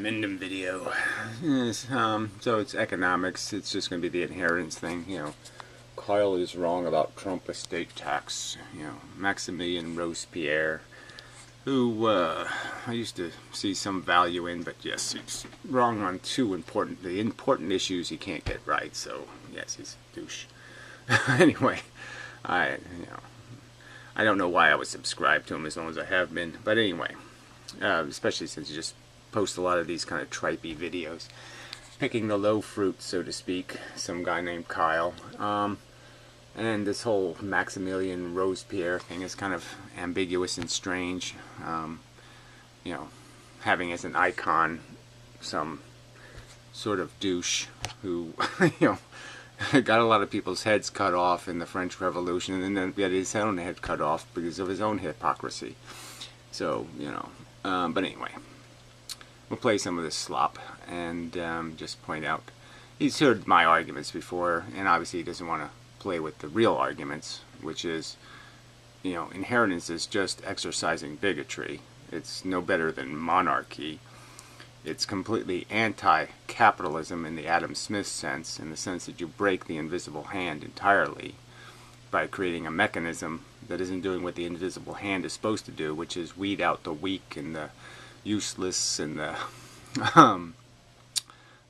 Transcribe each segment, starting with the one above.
referendum video. Yes, so it's economics. It's just going to be the inheritance thing. Kyle is wrong about Trump estate tax. Maximilien Robespierre, who I used to see some value in, but yes, he's wrong on the important issues he can't get right. So yes, he's a douche. Anyway, I don't know why I was subscribed to him as long as I have been, but anyway, especially since he just posts a lot of these kind of tripey videos, picking the low fruit, so to speak. Some guy named Kyle. And this whole Maximilien Robespierre thing is kind of ambiguous and strange. Having as an icon some sort of douche who, got a lot of people's heads cut off in the French Revolution, and then got his own head cut off because of his own hypocrisy. So, but anyway, we'll play some of this slop and just point out he's heard my arguments before, and obviously he doesn't want to play with the real arguments, which is, inheritance is just exercising bigotry. It's no better than monarchy. It's completely anti-capitalism in the Adam Smith sense, in the sense that you break the invisible hand entirely by creating a mechanism that isn't doing what the invisible hand is supposed to do, which is weed out the weak and the useless and the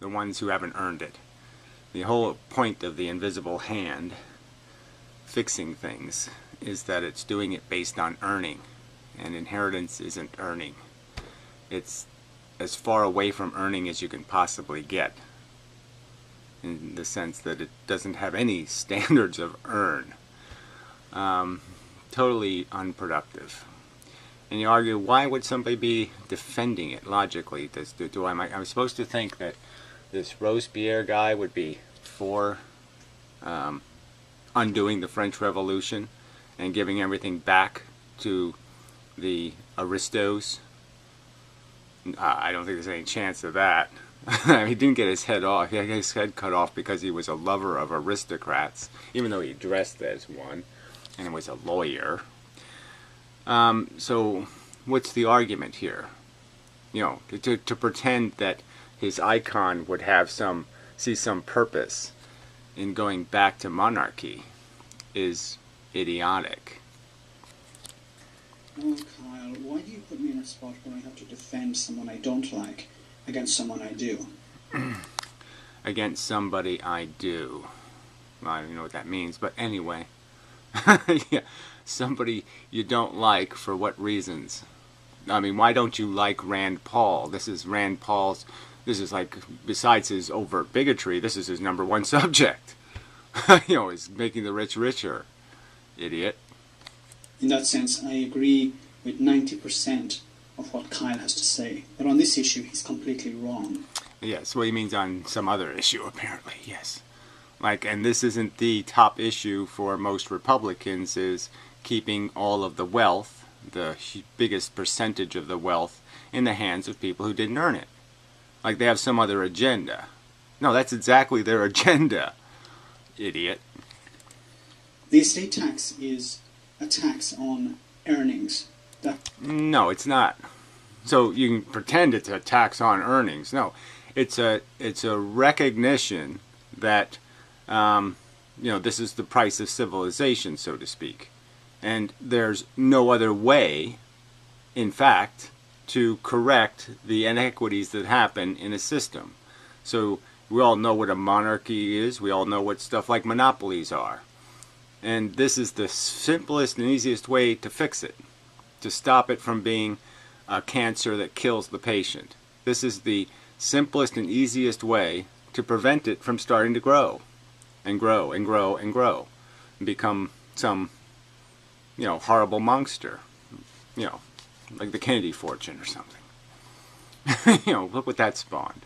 ones who haven't earned it. The whole point of the invisible hand fixing things is that it's doing it based on earning, and inheritance isn't earning. It's as far away from earning as you can possibly get, in the sense that it doesn't have any standards of earn. Totally unproductive. And you argue, why would somebody be defending it logically? I'm supposed to think that this Robespierre guy would be for undoing the French Revolution and giving everything back to the aristos? I don't think there's any chance of that. He didn't get his head off. He had his head cut off because he was a lover of aristocrats, even though he dressed as one and was a lawyer. So what's the argument here? To pretend that his icon would have see some purpose in going back to monarchy is idiotic. Oh, Kyle, why do you put me in a spot where I have to defend someone I don't like against someone I do? Against somebody I do. Well, I don't even know what that means, but anyway. Yeah, somebody you don't like, for what reasons? I mean, why don't you like Rand Paul? This is like, besides his overt bigotry, this is his #1 subject. He's making the rich richer. Idiot. In that sense, I agree with 90% of what Kyle has to say. But on this issue, he's completely wrong. Yes, well, he means on some other issue, apparently, yes. And this isn't the top issue for most Republicans, is keeping all of the wealth, the biggest percentage of the wealth, in the hands of people who didn't earn it. Like they have some other agenda. No, that's exactly their agenda, idiot. The estate tax is a tax on earnings. No, it's not. So you can pretend it's a tax on earnings. No, it's a recognition that this is the price of civilization, so to speak, and there's no other way, in fact, to correct the inequities that happen in a system. So we all know what a monarchy is. We all know what stuff like monopolies are. And this is the simplest and easiest way to fix it, to stop it from being a cancer that kills the patient. This is the simplest and easiest way to prevent it from starting to grow and grow and grow and grow and become some, horrible monster, like the Kennedy fortune or something. Look what that spawned.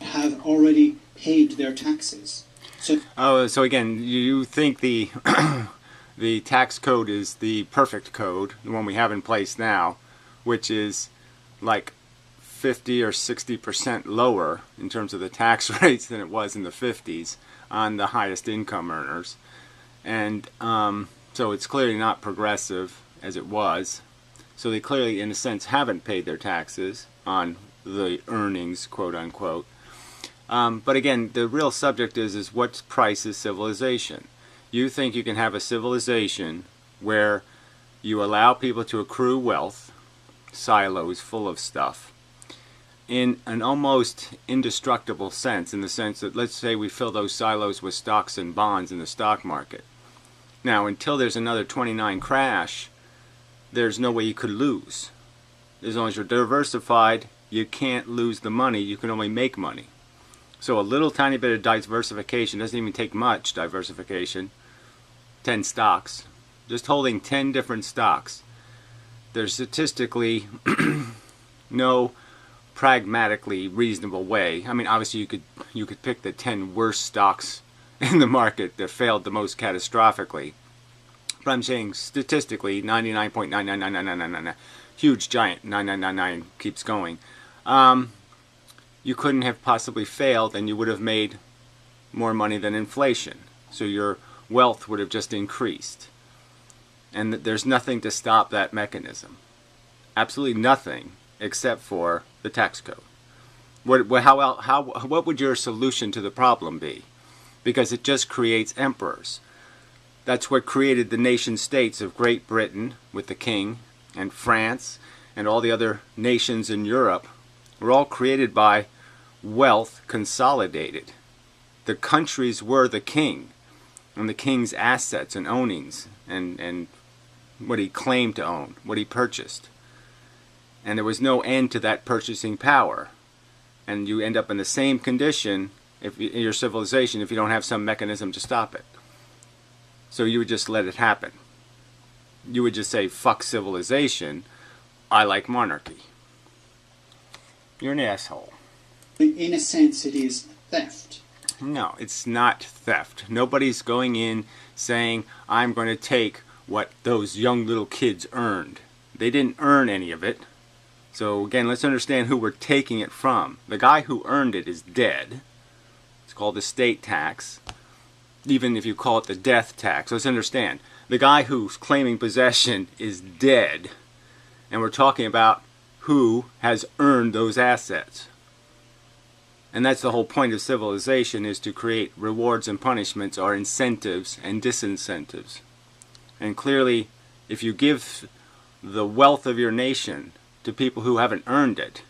Have already paid their taxes. So again, you think the the tax code is the perfect code, the one we have in place now, which is like 50 or 60% lower in terms of the tax rates than it was in the 50s on the highest income earners. And so it's clearly not progressive as it was. So they clearly, in a sense, haven't paid their taxes on the earnings, quote unquote. But again, the real subject is what price is civilization? You think you can have a civilization where you allow people to accrue wealth, silos full of stuff, in an almost indestructible sense, in the sense that, let's say we fill those silos with stocks and bonds in the stock market. Now, until there's another 29 crash, there's no way you could lose. As long as you're diversified, you can't lose the money, you can only make money. So a little tiny bit of diversification, doesn't even take much diversification, 10 stocks, just holding 10 different stocks. There's statistically no pragmatically reasonable way. I mean, obviously you could pick the 10 worst stocks in the market that failed the most catastrophically. But I'm saying statistically 99.99999, huge giant 9999 keeps going. You couldn't have possibly failed, and you would have made more money than inflation. So your wealth would have just increased. And there's nothing to stop that mechanism. Absolutely nothing except for the tax code. What would your solution to the problem be? Because it just creates emperors. That's what created the nation states of Great Britain with the king, and France, and all the other nations in Europe were all created by wealth consolidated. The countries were the king, and the king's assets and ownings, and what he claimed to own, what he purchased. And there was no end to that purchasing power. And you end up in the same condition in your civilization if you don't have some mechanism to stop it. So you would just let it happen. You would just say, fuck civilization, I like monarchy. You're an asshole. In a sense, it is theft. No, it's not theft. Nobody's going in saying, I'm going to take what those young little kids earned. They didn't earn any of it. So again, let's understand who we're taking it from. The guy who earned it is dead. It's called estate tax. Even if you call it the death tax. Let's understand. The guy who's claiming possession is dead. And we're talking about who has earned those assets. And that's the whole point of civilization, is to create rewards and punishments, or incentives and disincentives. And clearly, if you give the wealth of your nation to people who haven't earned it,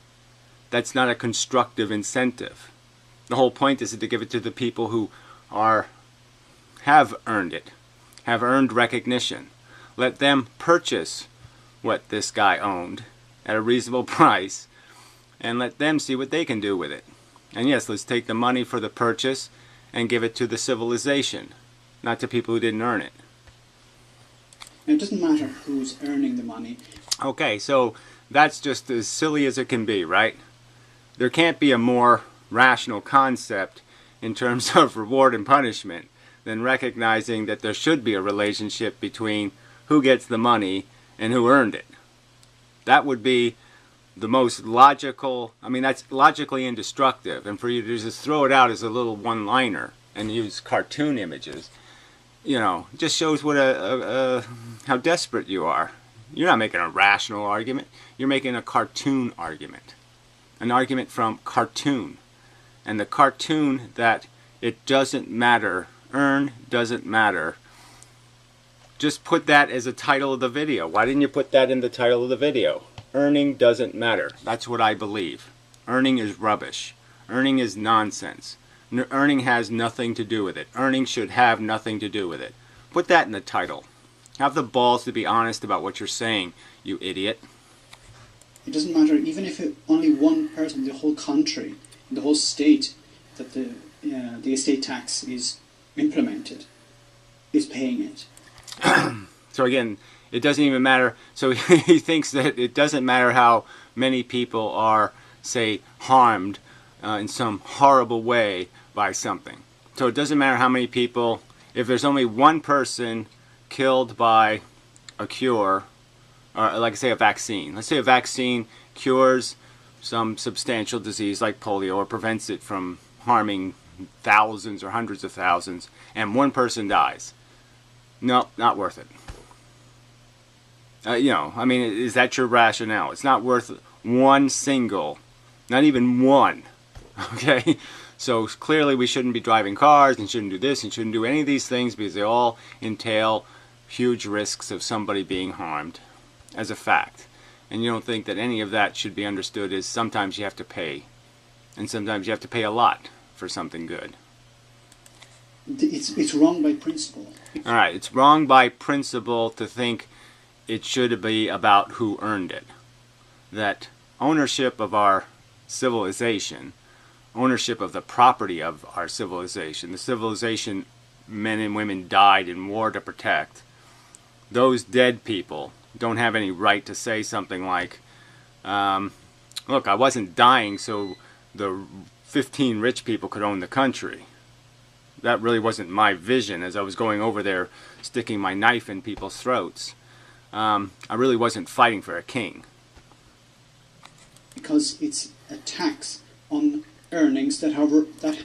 that's not a constructive incentive. The whole point is to give it to the people who have earned it, have earned recognition. Let them purchase what this guy owned at a reasonable price, and let them see what they can do with it. And yes, let's take the money for the purchase and give it to the civilization, not to people who didn't earn it. It doesn't matter who's earning the money. Okay, so that's just as silly as it can be, right? There can't be a more rational concept in terms of reward and punishment than recognizing that there should be a relationship between who gets the money and who earned it. That would be the most logical. I mean, that's logically indestructive. And for you to just throw it out as a little one-liner and use cartoon images, just shows what how desperate you are. You're not making a rational argument. You're making a cartoon argument. An argument from cartoon. And the cartoon that it doesn't matter, earn doesn't matter. Just put that as a title of the video. Why didn't you put that in the title of the video? Earning doesn't matter. That's what I believe. Earning is rubbish. Earning is nonsense. Earning has nothing to do with it. Earning should have nothing to do with it. Put that in the title. Have the balls to be honest about what you're saying, you idiot. It doesn't matter, even if only one person, the whole country, the whole state that the estate tax is implemented, is paying it. So again, it doesn't even matter. So he thinks that it doesn't matter how many people are, say, harmed in some horrible way by something. So it doesn't matter how many people, if there's only one person killed by a cure, or like I say, a vaccine. Let's say a vaccine cures some substantial disease like polio, or prevents it from harming thousands or hundreds of thousands, and one person dies. No, not worth it. I mean, is that your rationale? It's not worth one single Not even one. Okay? So clearly we shouldn't be driving cars and shouldn't do this and shouldn't do any of these things because they all entail huge risks of somebody being harmed as a fact. And you don't think that any of that should be understood as sometimes you have to pay. And sometimes you have to pay a lot for something good. It's wrong by principle. Alright, it's wrong by principle to think it should be about who earned it. That ownership of our civilization, ownership of the property of our civilization, the civilization men and women died in war to protect, those dead people don't have any right to say something like, look, I wasn't dying so the 15 rich people could own the country. That really wasn't my vision as I was going over there sticking my knife in people's throats. I really wasn't fighting for a king. Because it's a tax on earnings that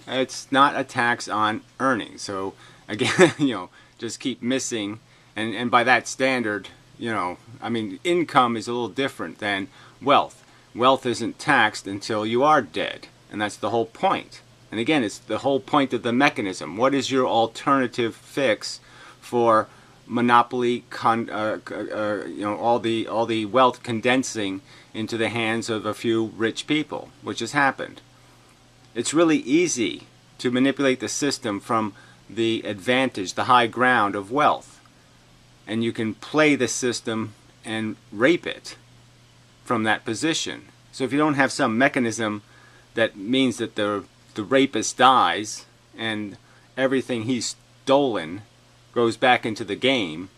It's not a tax on earnings. So again, just keep missing, and by that standard, I mean, income is a little different than wealth. Wealth isn't taxed until you are dead, and that's the whole point. And again, it's the whole point of the mechanism. What is your alternative fix for monopoly, all the wealth condensing into the hands of a few rich people, which has happened? It's really easy to manipulate the system from the advantage, the high ground of wealth. And you can play the system and rape it from that position. So if you don't have some mechanism that means that the rapist dies and everything he's stolen goes back into the game,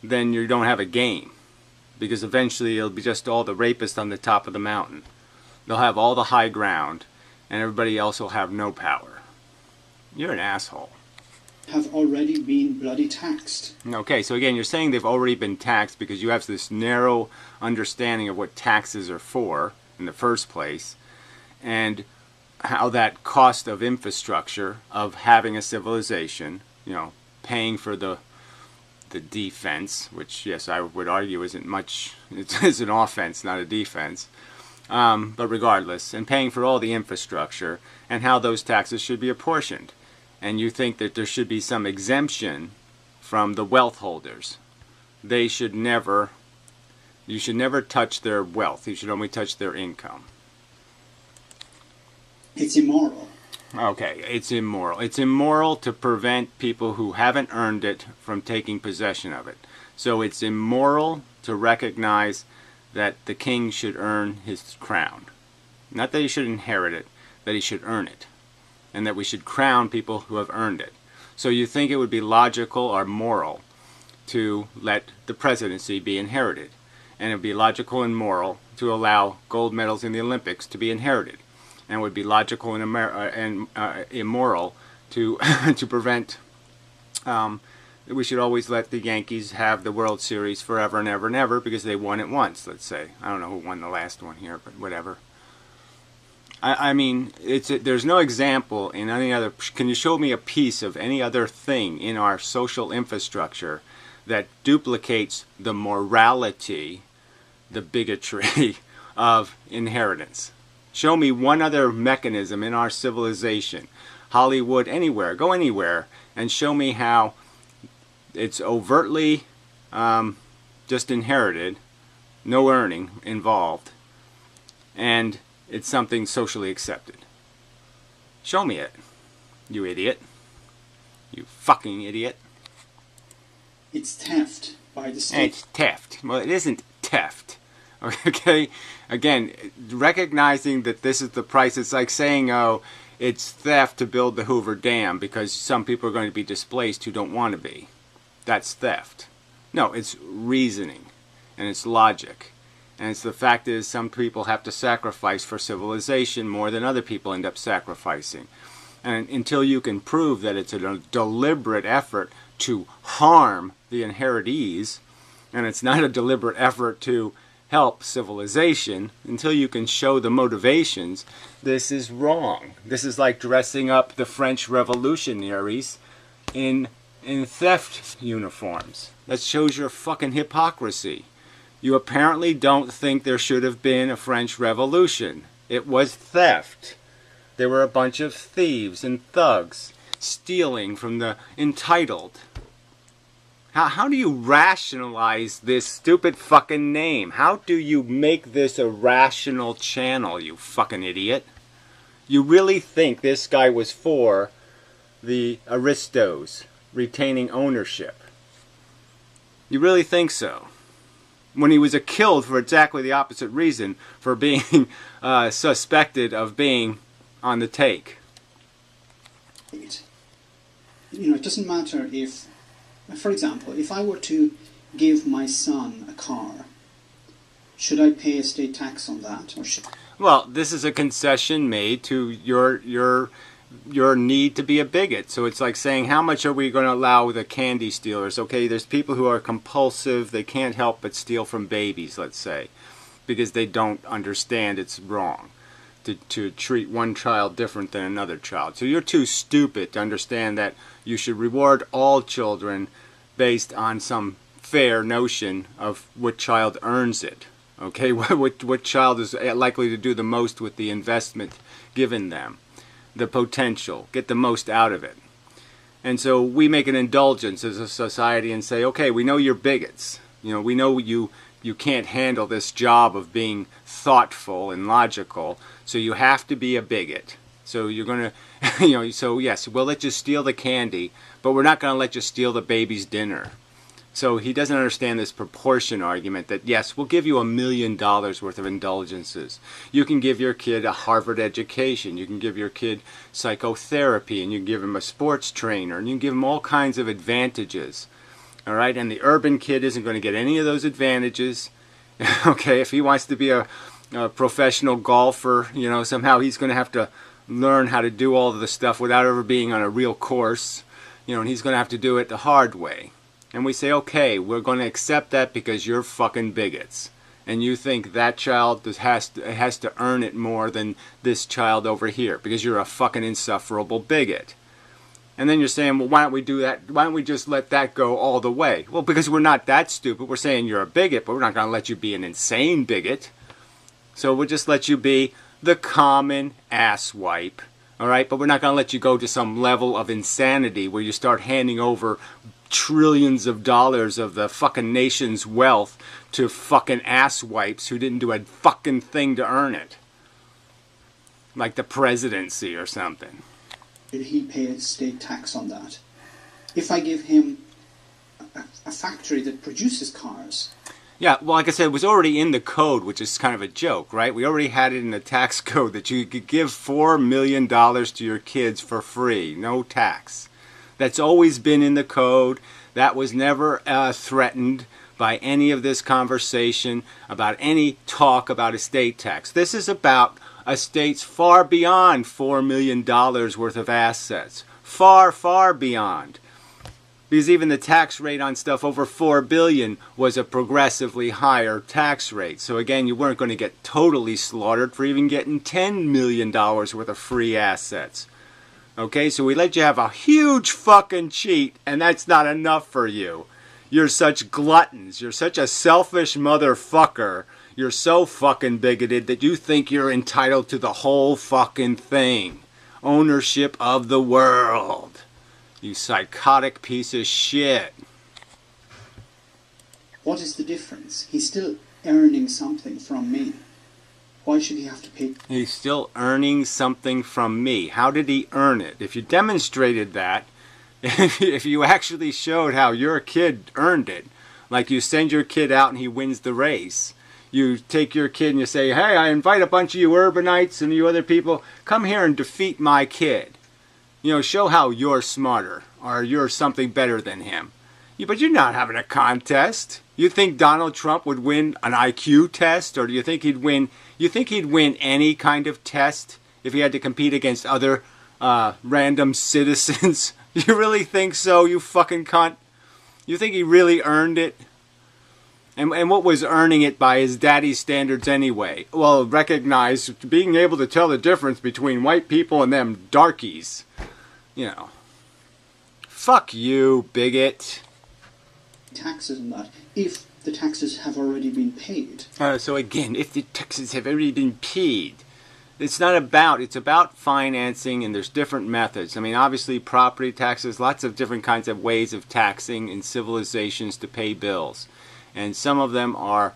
then you don't have a game. Because eventually it'll be just all the rapists on the top of the mountain. They'll have all the high ground, and everybody else will have no power. You're an asshole. have already been bloody taxed. Okay, so again, you're saying they've already been taxed because you have this narrow understanding of what taxes are for in the first place, and how that cost of infrastructure of having a civilization, paying for the defense, which, yes, I would argue isn't much, it's an offense, not a defense, but regardless, and paying for all the infrastructure, and how those taxes should be apportioned. And you think that there should be some exemption from the wealth holders. They should never, you should never touch their wealth. You should only touch their income. It's immoral. Okay, it's immoral. It's immoral to prevent people who haven't earned it from taking possession of it. So it's immoral to recognize that the king should earn his crown. Not that he should inherit it, that he should earn it. And that we should crown people who have earned it. So you think it would be logical or moral to let the presidency be inherited. And it would be logical and moral to allow gold medals in the Olympics to be inherited. And it would be logical and immoral to to prevent we should always let the Yankees have the World Series forever and ever and ever because they won it once, let's say. I don't know who won the last one here, but whatever. I mean, there's no example in any other. Can you show me a piece of any other thing in our social infrastructure that duplicates the morality, the bigotry of inheritance? Show me one other mechanism in our civilization, Hollywood, anywhere, go anywhere, and show me how it's overtly just inherited, no earning involved, and it's something socially accepted. Show me it, you idiot. You fucking idiot. It's theft by the state. It's theft. Well, it isn't theft. Okay? Again, recognizing that this is the price, it's like saying, oh, it's theft to build the Hoover Dam because some people are going to be displaced who don't want to be. That's theft. No, it's reasoning, and it's logic. And it's the fact is some people have to sacrifice for civilization more than other people end up sacrificing. And until you can prove that it's a deliberate effort to harm the inheritees, and it's not a deliberate effort to help civilization, until you can show the motivations, this is wrong. This is like dressing up the French revolutionaries in theft uniforms. That shows your fucking hypocrisy. You apparently don't think there should have been a French Revolution. It was theft. There were a bunch of thieves and thugs stealing from the entitled. How do you rationalize this stupid fucking name? How do you make this a rational channel, you fucking idiot? You really think this guy was for the aristos retaining ownership? You really think so? When he was killed for exactly the opposite reason, for being suspected of being on the take. It doesn't matter if, for example, if I were to give my son a car, should I pay estate tax on that, or should? Well, this is a concession made to your need to be a bigot. So it's like saying, how much are we going to allow the candy stealers? Okay, there's people who are compulsive. They can't help but steal from babies, let's say, because they don't understand it's wrong to treat one child different than another child. So you're too stupid to understand that you should reward all children based on some fair notion of what child earns it. Okay, what child is likely to do the most with the investment given them, the potential, get the most out of it. And so we make an indulgence as a society and say, okay, we know you're bigots. We know you can't handle this job of being thoughtful and logical, so you have to be a bigot. So you're going to, so yes, we'll let you steal the candy, but we're not going to let you steal the baby's dinner. So he doesn't understand this proportion argument that, yes, we'll give you $1 million worth of indulgences. You can give your kid a Harvard education. You can give your kid psychotherapy, and you can give him a sports trainer, and you can give him all kinds of advantages. All right? And the urban kid isn't going to get any of those advantages. Okay? If he wants to be a professional golfer, somehow he's going to have to learn how to do all of the stuff without ever being on a real course. And he's going to have to do it the hard way. And we say, okay, we're going to accept that because you're fucking bigots. And you think that child has to earn it more than this child over here because you're a fucking insufferable bigot. And then you're saying, well, why don't we do that? Why don't we just let that go all the way? Well, because we're not that stupid. We're saying you're a bigot, but we're not going to let you be an insane bigot. So we'll just let you be the common asswipe. All right? But we're not going to let you go to some level of insanity where you start handing over trillions of dollars of the fucking nation's wealth to fucking asswipes who didn't do a fucking thing to earn it. Like the presidency or something. Did he pay a state tax on that? If I give him a factory that produces cars. Yeah, well, like I said, it was already in the code, which is kind of a joke, right? We already had it in the tax code that you could give $4 million to your kids for free, no tax. That's always been in the code. That was never threatened by any of this conversation about any talk about estate tax. This is about estates far beyond $4 million worth of assets. Far, far beyond. Because even the tax rate on stuff over $4 billion was a progressively higher tax rate. So again, you weren't going to get totally slaughtered for even getting $10 million worth of free assets. Okay, so we let you have a huge fucking cheat, and that's not enough for you. You're such gluttons. You're such a selfish motherfucker. You're so fucking bigoted that you think you're entitled to the whole fucking thing. Ownership of the world. You psychotic piece of shit. What is the difference? He's still earning something from me. Why should he have to pay? He's still earning something from me. How did he earn it? If you demonstrated that, if you actually showed how your kid earned it, like you send your kid out and he wins the race, you take your kid and you say, hey, I invite a bunch of you urbanites and you other people, come here and defeat my kid. Show how you're smarter or you're something better than him. But you're not having a contest. You think Donald Trump would win an IQ test, or do you think he'd win? You think he'd win any kind of test if he had to compete against other random citizens? You really think so, you fucking cunt? You think he really earned it? And what was earning it by his daddy's standards anyway? Well, recognize being able to tell the difference between white people and them darkies. Fuck you, bigot. Taxes on that, if the taxes have already been paid. So again, if the taxes have already been paid. It's not about, it's about financing, and there's different methods. I mean, obviously property taxes, lots of different kinds of ways of taxing in civilizations to pay bills. And some of them are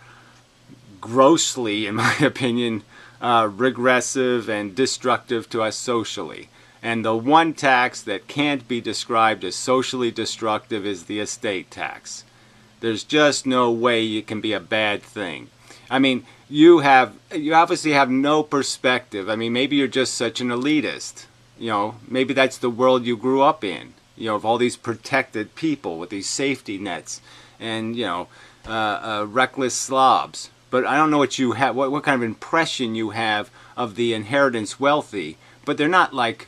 grossly, in my opinion, regressive and destructive to us socially. And the one tax that can't be described as socially destructive is the estate tax. There's just no way it can be a bad thing. I mean, you obviously have no perspective. I mean, maybe you're just such an elitist. You know, maybe that's the world you grew up in. You know, of all these protected people with these safety nets and, you know, reckless slobs. But I don't know what you have, what kind of impression you have of the inheritance wealthy. But they're not like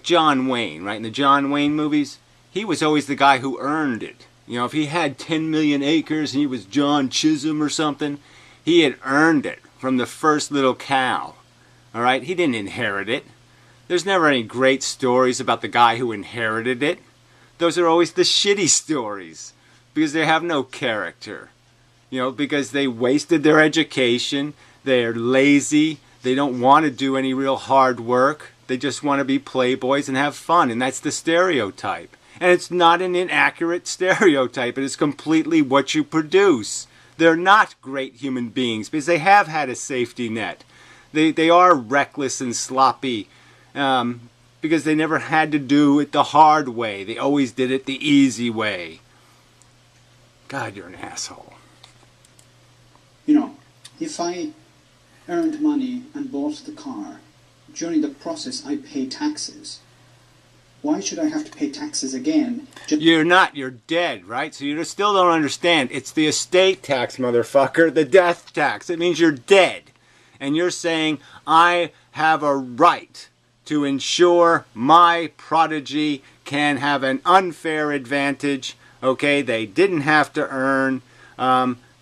John Wayne, right? In the John Wayne movies, he was always the guy who earned it. You know, if he had 10 million acres and he was John Chisholm or something, he had earned it from the first little cow. All right? He didn't inherit it. There's never any great stories about the guy who inherited it. Those are always the shitty stories because they have no character. You know, because they wasted their education, they're lazy, they don't want to do any real hard work. They just want to be playboys and have fun, and that's the stereotype. And it's not an inaccurate stereotype. It is completely what you produce. They're not great human beings because they have had a safety net. They are reckless and sloppy because they never had to do it the hard way. They always did it the easy way. God, you're an asshole. You know, if I earned money and bought the car, during the process I pay taxes. Why should I have to pay taxes again? You're not. You're dead, right? So you still don't understand. It's the estate tax, motherfucker. The death tax. It means you're dead. And you're saying, I have a right to ensure my prodigy can have an unfair advantage. Okay? They didn't have to earn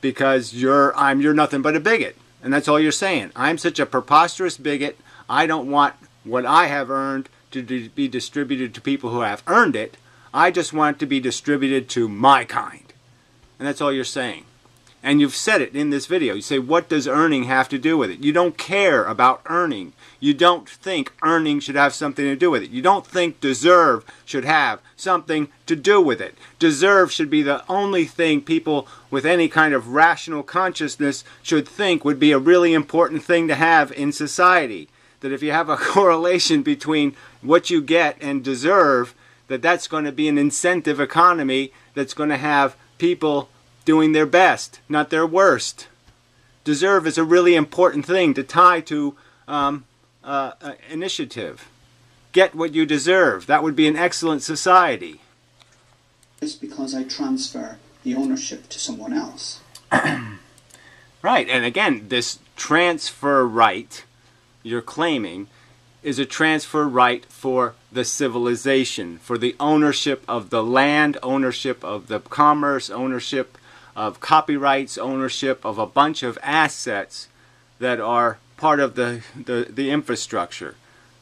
because you're nothing but a bigot. And that's all you're saying. I'm such a preposterous bigot. I don't want what I have earned to be distributed to people who have earned it. I just want it to be distributed to my kind. And that's all you're saying. And you've said it in this video. You say, what does earning have to do with it? You don't care about earning. You don't think earning should have something to do with it. You don't think deserve should have something to do with it. Deserve should be the only thing people with any kind of rational consciousness should think would be a really important thing to have in society. That if you have a correlation between what you get and deserve, that's going to be an incentive economy that's going to have people doing their best, not their worst. Deserve is a really important thing to tie to initiative. Get what you deserve. That would be an excellent society. Just because I transfer the ownership to someone else. Right, and again, this transfer right you're claiming is a transfer right for the civilization, for the ownership of the land, ownership of the commerce, ownership of copyrights, ownership of a bunch of assets that are part of the infrastructure.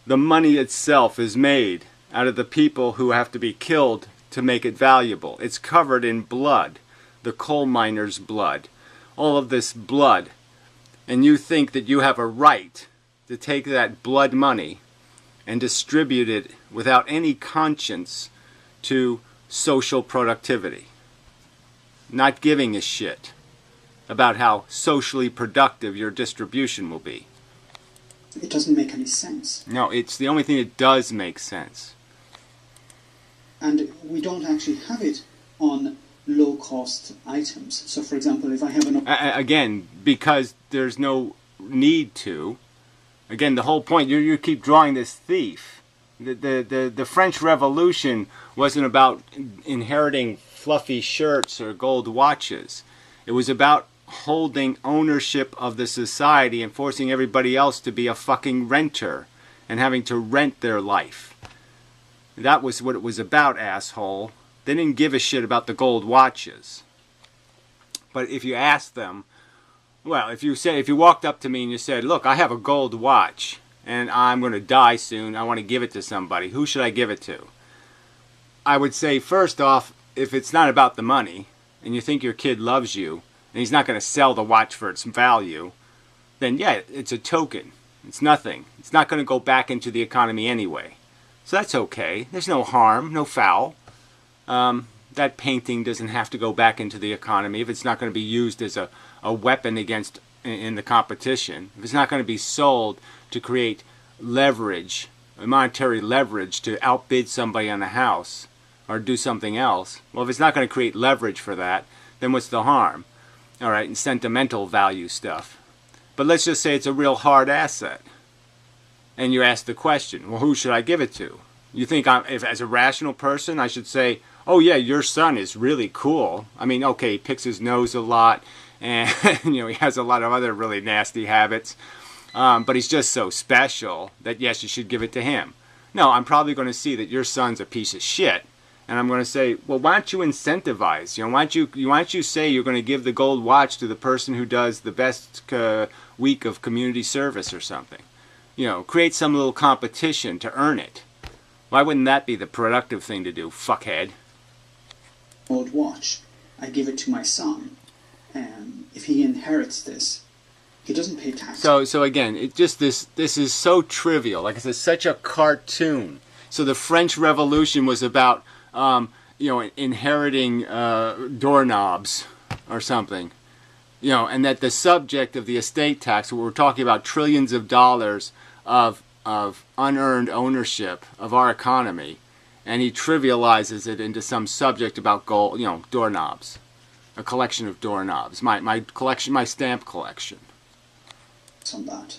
The money itself is made out of the people who have to be killed to make it valuable. It's covered in blood, the coal miner's blood, all of this blood. And you think that you have a right to take that blood money and distribute it without any conscience to social productivity. Not giving a shit about how socially productive your distribution will be. It doesn't make any sense. No, it's the only thing that does make sense. And we don't actually have it on low-cost items. So, for example, if I have an... Again, because there's no need to. Again, the whole point, you keep drawing this thief. The French Revolution wasn't about inheriting fluffy shirts or gold watches. It was about holding ownership of the society and forcing everybody else to be a fucking renter and having to rent their life. That was what it was about, asshole. They didn't give a shit about the gold watches. But if you asked them, well, if you walked up to me and you said, look, I have a gold watch and I'm going to die soon, I want to give it to somebody, who should I give it to? I would say, first off, if it's not about the money and you think your kid loves you and he's not going to sell the watch for its value, then yeah, it's a token. It's nothing. It's not going to go back into the economy anyway. So that's okay. There's no harm, no foul. That painting doesn't have to go back into the economy if it's not going to be used as a weapon against in the competition. If it's not going to be sold to create leverage, monetary leverage to outbid somebody on a house or do something else. Well, if it's not going to create leverage for that, then what's the harm? All right, and sentimental value stuff. But let's just say it's a real hard asset. And you ask the question, well, who should I give it to? You think if as a rational person, I should say, oh yeah, your son is really cool. I mean, okay, he picks his nose a lot, and he has a lot of other really nasty habits. But he's just so special that yes, you should give it to him. No, I'm probably going to see that your son's a piece of shit, and I'm going to say, well, why don't you incentivize? Why don't you say you're going to give the gold watch to the person who does the best week of community service or something? Create some little competition to earn it. Why wouldn't that be the productive thing to do, fuckhead? Gold watch. I give it to my son. If he inherits this, he doesn't pay tax. So again, this is so trivial. Like I said, such a cartoon. So the French Revolution was about inheriting doorknobs or something. And that the subject of the estate tax, we're talking about trillions of dollars of unearned ownership of our economy, and he trivializes it into some subject about gold, doorknobs, a collection of doorknobs, my collection, my stamp collection. On that.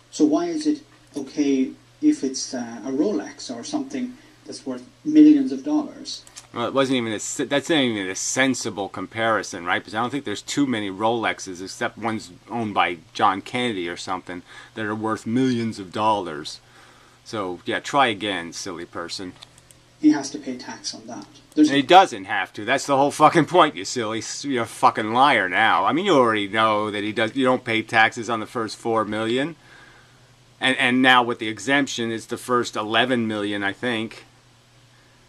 So why is it okay if it's a Rolex or something that's worth millions of dollars? Well, that's not even a sensible comparison, right? Because I don't think there's too many Rolexes, except one's owned by John Kennedy or something, that are worth millions of dollars. So, yeah, try again, silly person. He has to pay tax on that. He doesn't have to. That's the whole fucking point, you're a fucking liar now. I mean, you already know that you don't pay taxes on the first $4 million. And now with the exemption, it's the first 11 million, I think.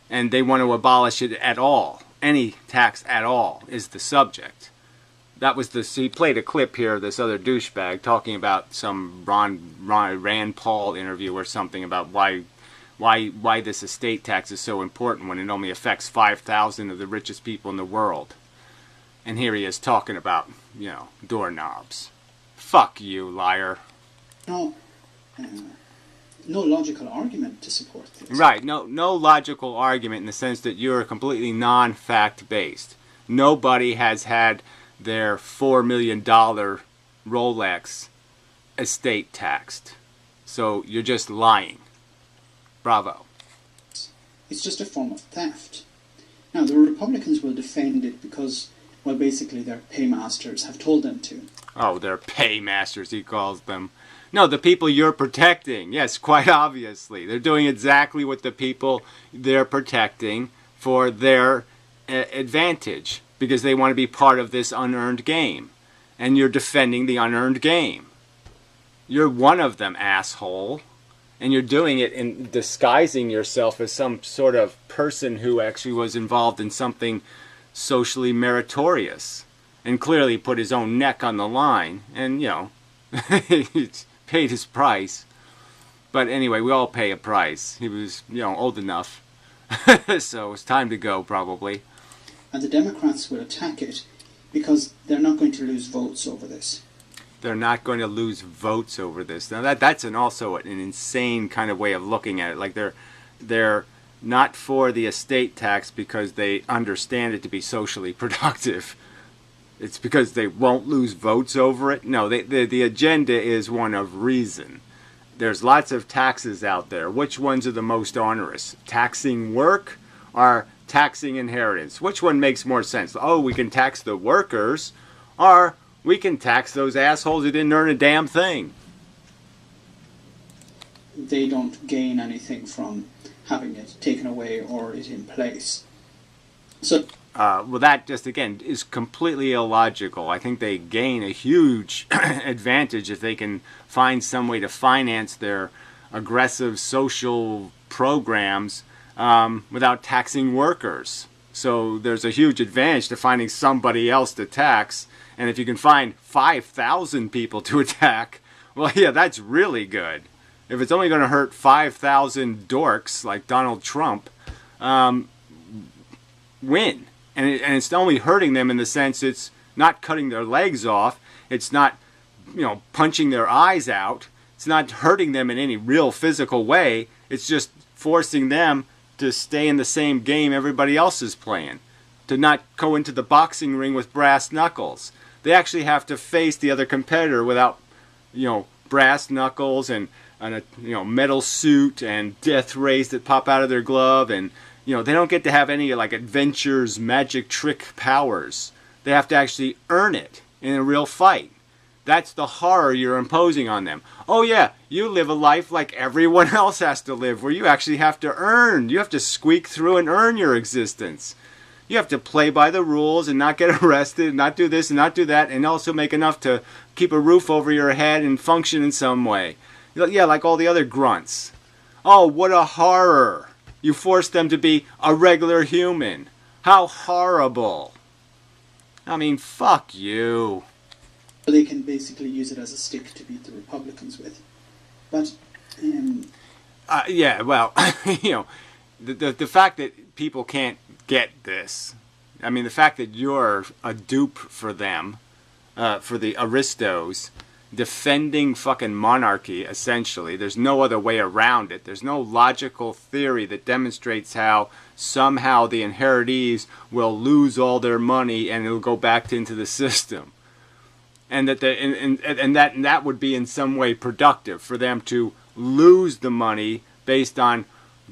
And they want to abolish it at all. Any tax at all is the subject. He played a clip here of this other douchebag talking about some Rand Paul interview or something about why this estate tax is so important when it only affects 5,000 of the richest people in the world. And here he is talking about, doorknobs. Fuck you, liar. No logical argument to support this. Right, no logical argument in the sense that you're completely non-fact based. Nobody has had their $4 million Rolex estate taxed. So you're just lying. Bravo. It's just a form of theft. Now, the Republicans will defend it because, well, basically their paymasters have told them to. Oh, they're paymasters, he calls them. No, the people you're protecting. Yes, quite obviously. They're doing exactly what the people they're protecting for their advantage, because they want to be part of this unearned game. And you're defending the unearned game. You're one of them, asshole. And you're doing it in disguising yourself as some sort of person who actually was involved in something socially meritorious. And clearly put his own neck on the line. And, he's paid his price. But anyway, we all pay a price. He was, old enough. So it's time to go, probably. And the Democrats will attack it because they're not going to lose votes over this. They're not going to lose votes over this. Now that's also an insane kind of way of looking at it. Like they're not for the estate tax because they understand it to be socially productive. It's because they won't lose votes over it. No, the agenda is one of reason. There's lots of taxes out there. Which ones are the most onerous? Taxing work or taxing inheritance? Which one makes more sense? Oh, we can tax the workers, or we can tax those assholes who didn't earn a damn thing. They don't gain anything from having it taken away or it in place. So, well, that just, again, is completely illogical. I think they gain a huge advantage if they can find some way to finance their aggressive social programs without taxing workers. So there's a huge advantage to finding somebody else to tax. And if you can find 5,000 people to attack, Well, yeah, that's really good. If it's only going to hurt 5,000 dorks like Donald Trump, win. And it's only hurting them in the sense it's not cutting their legs off. It's not, punching their eyes out. It's not hurting them in any real physical way. It's just forcing them to stay in the same game everybody else is playing. To not go into the boxing ring with brass knuckles. They actually have to face the other competitor without, brass knuckles and a metal suit and death rays that pop out of their glove, and they don't get to have any like adventures, magic trick powers. They have to actually earn it in a real fight. That's the horror you're imposing on them. Oh yeah, you live a life like everyone else has to live, where you actually have to earn. You have to squeak through and earn your existence. You have to play by the rules and not get arrested, not do this and not do that, and also make enough to keep a roof over your head and function in some way. Yeah, like all the other grunts. Oh, what a horror. You force them to be a regular human. How horrible. I mean, fuck you. They can basically use it as a stick to beat the Republicans with. But, yeah, well, the fact that people can't get this, I mean, the fact that you're a dupe for them, for the aristos, defending fucking monarchy, essentially. There's no other way around it. There's no logical theory that demonstrates how somehow the inheritees will lose all their money and it'll go back into the system. And that that would be in some way productive for them to lose the money based on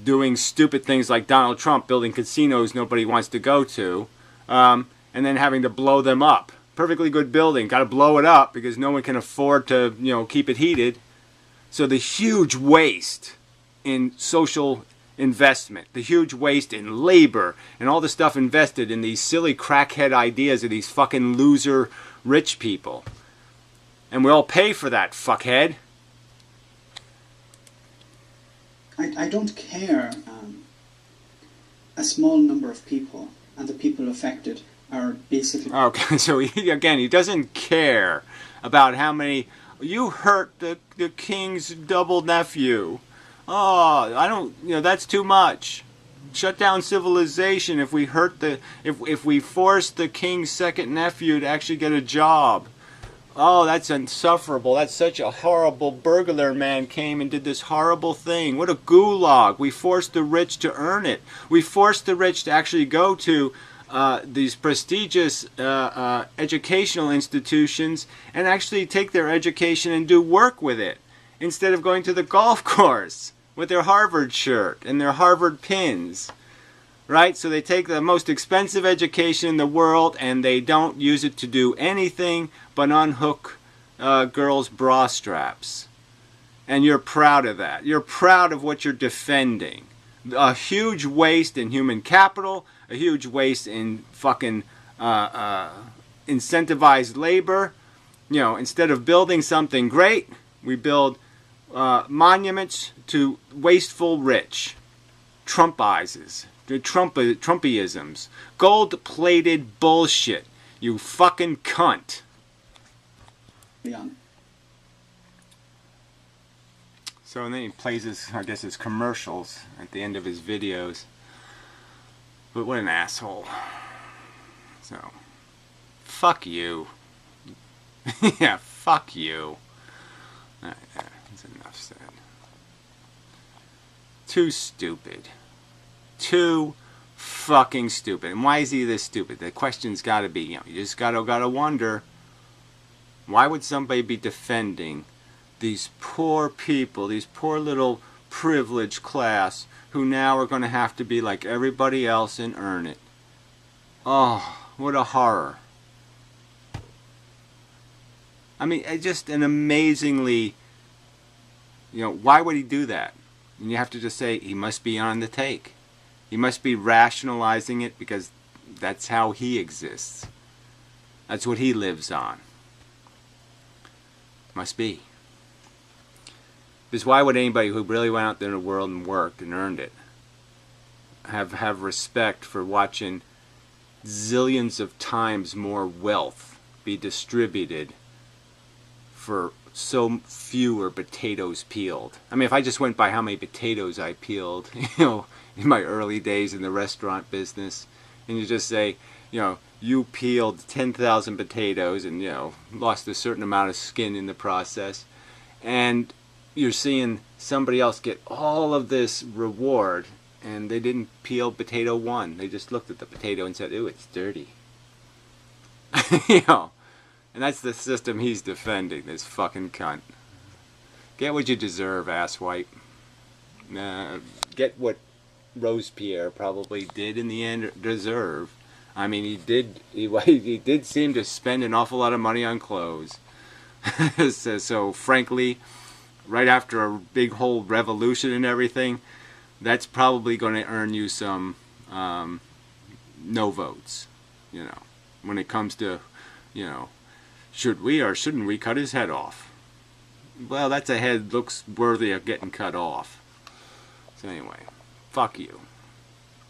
doing stupid things like Donald Trump building casinos nobody wants to go to, and then having to blow them up. Perfectly good building, got to blow it up because no one can afford to, keep it heated. So the huge waste in social investment, the huge waste in labor, and all the stuff invested in these silly crackhead ideas of these fucking loser rich people. And we all pay for that, fuckhead. I don't care. A small number of people, and the people affected are basically... Okay, so he doesn't care about how many... You hurt the king's double nephew. Oh, I don't... that's too much. Shut down civilization if we hurt the... If we force the king's second nephew to actually get a job. Oh, that's insufferable. That's such a horrible burglar man came and did this horrible thing. What a gulag. We forced the rich to earn it. We forced the rich to actually go to these prestigious educational institutions and actually take their education and do work with it instead of going to the golf course with their Harvard shirt and their Harvard pins. Right? So they take the most expensive education in the world and they don't use it to do anything but unhook girls' bra straps. And you're proud of that. You're proud of what you're defending. A huge waste in human capital, a huge waste in fucking incentivized labor. Instead of building something great, we build monuments to wasteful rich. Trumpizes. Trumpyisms. Gold-plated bullshit. You fucking cunt. Yeah. So and then he plays his commercials at the end of his videos. But what an asshole. So, fuck you. Yeah, fuck you. Alright, that's enough said. Too stupid. Too fucking stupid. And why is he this stupid? The question's got to be, you just gotta wonder, why would somebody be defending these poor people, these poor little privileged class who now are going to have to be like everybody else and earn it? Oh, what a horror. I mean, just an amazingly, why would he do that? And you have to just say, he must be on the take. He must be rationalizing it because that's how he exists. That's what he lives on. Must be. Because why would anybody who really went out there in the world and worked and earned it have respect for watching zillions of times more wealth be distributed for so fewer potatoes peeled. I mean, if I just went by how many potatoes I peeled, in my early days in the restaurant business, and you just say, you peeled 10,000 potatoes and, lost a certain amount of skin in the process, and you're seeing somebody else get all of this reward, and they didn't peel potato one. They just looked at the potato and said, ooh, it's dirty. And that's the system he's defending, this fucking cunt. Get what you deserve, asswipe. Get what Robespierre probably did in the end deserve. I mean, he did seem to spend an awful lot of money on clothes. So frankly, right after a big whole revolution and everything, that's probably going to earn you some no votes. When it comes to, should we or shouldn't we cut his head off? Well, that's a head looks worthy of getting cut off. So anyway, fuck you.